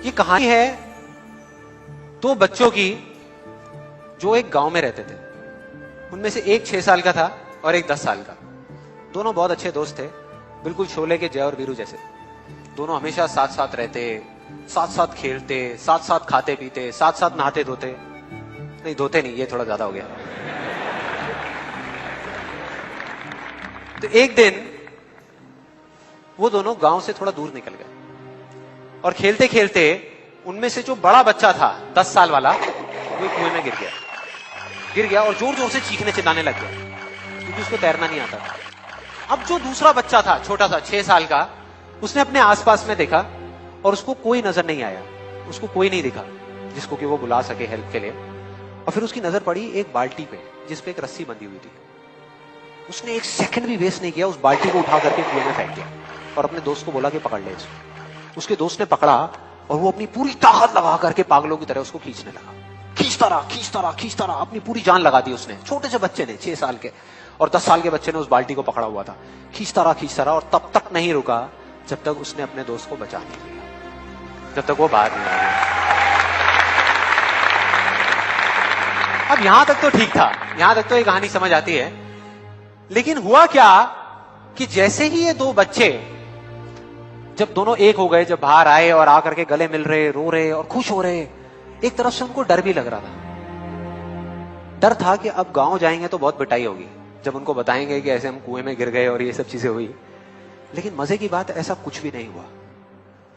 ये कहानी है दो बच्चों की जो एक गांव में रहते थे। उनमें से एक 6 साल का था और एक 10 साल का। दोनों बहुत अच्छे दोस्त थे, बिल्कुल शोले के जय और वीरू जैसे। दोनों हमेशा साथ साथ रहते, साथ साथ खेलते, साथ साथ खाते पीते, साथ साथ नहाते धोते। नहीं धोते नहीं, ये थोड़ा ज्यादा हो गया। तो एक दिन वो दोनों गांव से थोड़ा दूर निकल गए और खेलते खेलते उनमें से जो बड़ा बच्चा था 10 साल वाला, वो कुएं में गिर गया और जोर जोर से चीखने चिल्लाने लग गया क्योंकि उसको तैरना नहीं आता था। अब जो दूसरा बच्चा था छोटा सा 6 साल का, उसने अपने आसपास में देखा और उसको कोई नजर नहीं आया, उसको कोई नहीं दिखा जिसको कि वो बुला सके हेल्प के लिए। और फिर उसकी नजर पड़ी एक बाल्टी पे जिसपे एक रस्सी बंधी हुई थी। उसने एक सेकंड भी वेस्ट नहीं किया, उस बाल्टी को उठा करके कुएं में फेंक दिया और अपने दोस्त को बोला कि पकड़ ले इसको। उसके दोस्त ने पकड़ा और वो अपनी पूरी ताकत लगा करके पागलों की तरह उसको खींचने लगा। खींचता रहा, अपनी पूरी जान लगा दी उसने। छोटे से बच्चे ने, 6 साल के और 10 साल के बच्चे ने उस बाल्टी को पकड़ा हुआ था। खींचता रहा और तब तक नहीं रुका जब तक उसने अपने दोस्त को बचा नहीं लिया, जब तक वो बाहर नहीं आया। अब यहां तक तो ठीक था, यहां तक तो ये कहानी समझ आती है। लेकिन हुआ क्या कि जैसे ही ये दो बच्चे जब दोनों एक हो गए, जब बाहर आए और आकर के गले मिल रहे, रो रहे और खुश हो रहे, एक तरफ से उनको डर भी लग रहा था। डर था कि अब गांव जाएंगे तो बहुत पिटाई होगी जब उनको बताएंगे कि ऐसे हम कुएं में गिर गए और ये सब चीजें हुई। लेकिन मजे की बात, ऐसा कुछ भी नहीं हुआ।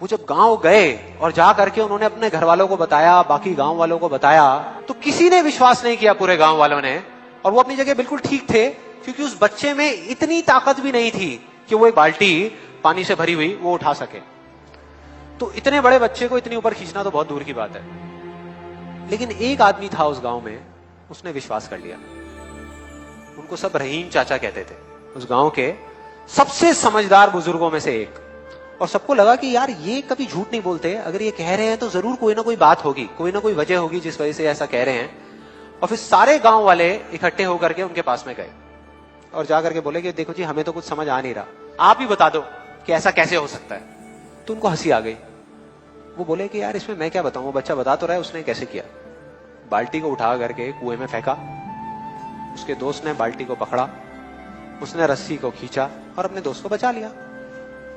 वो जब गांव गए और जा करके उन्होंने अपने घर वालों को बताया, बाकी गांव वालों को बताया, तो किसी ने विश्वास नहीं किया, पूरे गांव वालों ने। और वो अपनी जगह बिल्कुल ठीक थे क्योंकि उस बच्चे में इतनी ताकत भी नहीं थी कि वो एक बाल्टी पानी से भरी हुई वो उठा सके। तो इतने बड़े बच्चे को इतनी ऊपर खींचना तो बहुत दूर की बात है। लेकिन एक आदमी था उस गांव में, उसने विश्वास कर लिया। उनको सब रहीम चाचा कहते थे, उस गांव के सबसे समझदार बुजुर्गों में से एक। और सबको लगा कि यार ये कभी झूठ नहीं बोलते, अगर ये कह रहे हैं तो जरूर कोई ना कोई बात होगी, कोई ना कोई वजह होगी जिस वजह से ऐसा कह रहे हैं। और फिर सारे गांव वाले इकट्ठे होकर के उनके पास में गए और जाकर के बोले कि देखो जी, हमें तो कुछ समझ आ नहीं रहा, आप ही बता दो कि ऐसा कैसे हो सकता है। तो उनको हंसी आ गई। वो बोले कि यार इसमें मैं क्या बताऊं, वो बच्चा बता तो रहा है उसने कैसे किया। बाल्टी को उठा करके कुएं में फेंका, उसके दोस्त ने बाल्टी को पकड़ा, उसने रस्सी को खींचा और अपने दोस्त को बचा लिया।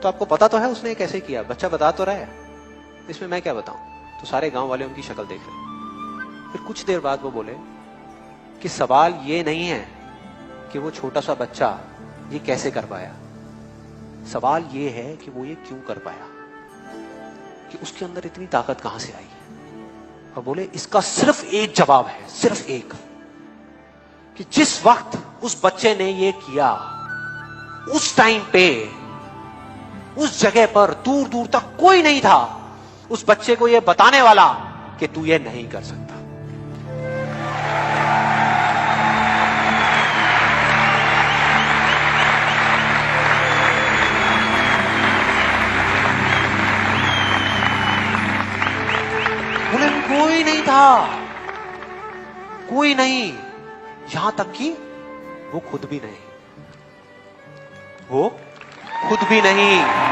तो आपको पता तो है उसने कैसे किया, बच्चा बता तो रहा है, इसमें मैं क्या बताऊं। तो सारे गांव वाले उनकी शक्ल देख रहे। फिर कुछ देर बाद वो बोले कि सवाल ये नहीं है कि वो छोटा सा बच्चा ये कैसे कर पाया, सवाल ये है कि वो ये क्यों कर पाया, कि उसके अंदर इतनी ताकत कहां से आई। और बोले इसका सिर्फ एक जवाब है, सिर्फ एक, कि जिस वक्त उस बच्चे ने ये किया, उस टाइम पे उस जगह पर दूर दूर तक कोई नहीं था उस बच्चे को ये बताने वाला कि तू ये नहीं कर सकता। बोले कोई नहीं था, कोई नहीं, यहां तक कि वो खुद भी नहीं, वो खुद भी नहीं।